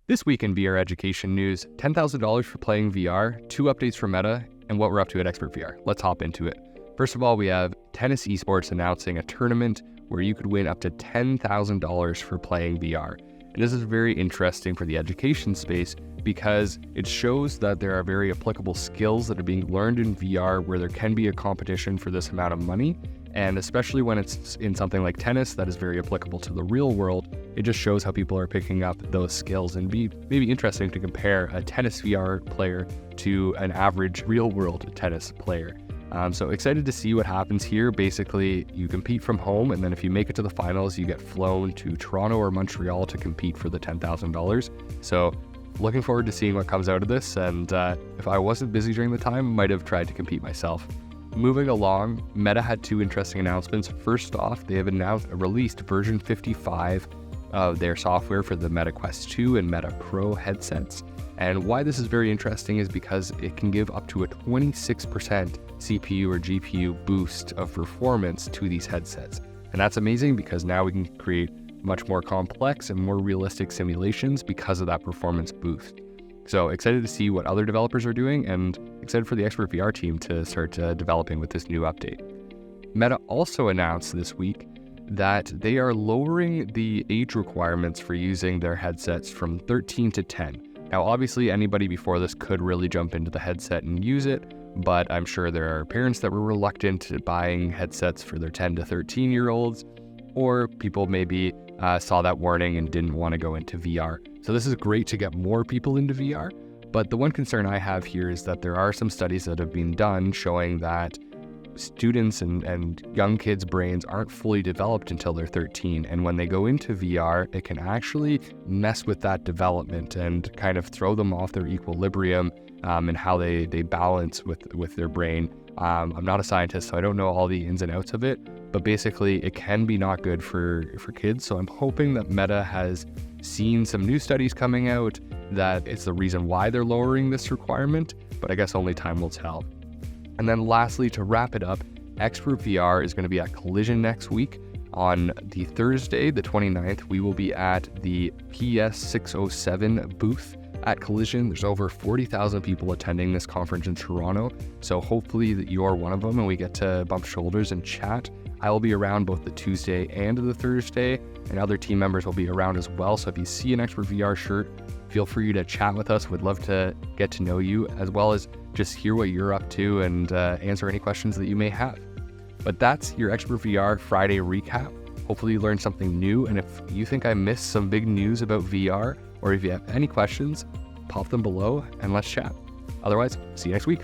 This week in VR education news, $10,000 for playing VR, 2 updates from Meta, and what we're up to at XpertVR. Let's hop into it. First of all, we have tennis esports announcing a tournament where you could win up to $10,000 for playing VR. And this is very interesting for the education space because it shows that there are very applicable skills that are being learned in VR where there can be a competition for this amount of money. And especially when it's in something like tennis that is very applicable to the real world, it just shows how people are picking up those skills and be maybe interesting to compare a tennis VR player to an average real world tennis player. So excited to see what happens here. Basically, you compete from home, and then if you make it to the finals, you get flown to Toronto or Montreal to compete for the $10,000. So looking forward to seeing what comes out of this. And if I wasn't busy during the time, might have tried to compete myself. Moving along, Meta had 2 interesting announcements. First off, they have released version 55 of their software for the Meta Quest 2 and Meta Pro headsets. And why this is very interesting is because it can give up to a 26% CPU or GPU boost of performance to these headsets. And that's amazing because now we can create much more complex and more realistic simulations because of that performance boost. So excited to see what other developers are doing and excited for the XpertVR team to start developing with this new update. Meta also announced this week that they are lowering the age requirements for using their headsets from 13 to 10. Now, obviously, anybody before this could really jump into the headset and use it, but I'm sure there are parents that were reluctant to buying headsets for their 10 to 13-year-olds, or people maybe saw that warning and didn't want to go into VR. So this is great to get more people into VR, but the one concern I have here is that there are some studies that have been done showing that students and young kids' brains aren't fully developed until they're 13. And when they go into VR, it can actually mess with that development and kind of throw them off their equilibrium and how they balance with their brain. I'm not a scientist, so I don't know all the ins and outs of it, but basically it can be not good for kids. So I'm hoping that Meta has seen some new studies coming out that it's the reason why they're lowering this requirement, but I guess only time will tell. And then lastly, to wrap it up, XpertVR is going to be at Collision next week. On the Thursday, the 29th, we will be at the PS607 booth at Collision. There's over 40,000 people attending this conference in Toronto, so hopefully that you're one of them and we get to bump shoulders and chat. I will be around both the Tuesday and the Thursday, and other team members will be around as well, so if you see an XpertVR shirt, feel free to chat with us. We'd love to get to know you, as well as just hear what you're up to and answer any questions that you may have. But that's your XpertVR Friday recap. Hopefully you learned something new, and if you think I missed some big news about VR, or if you have any questions, pop them below and let's chat. Otherwise, see you next week.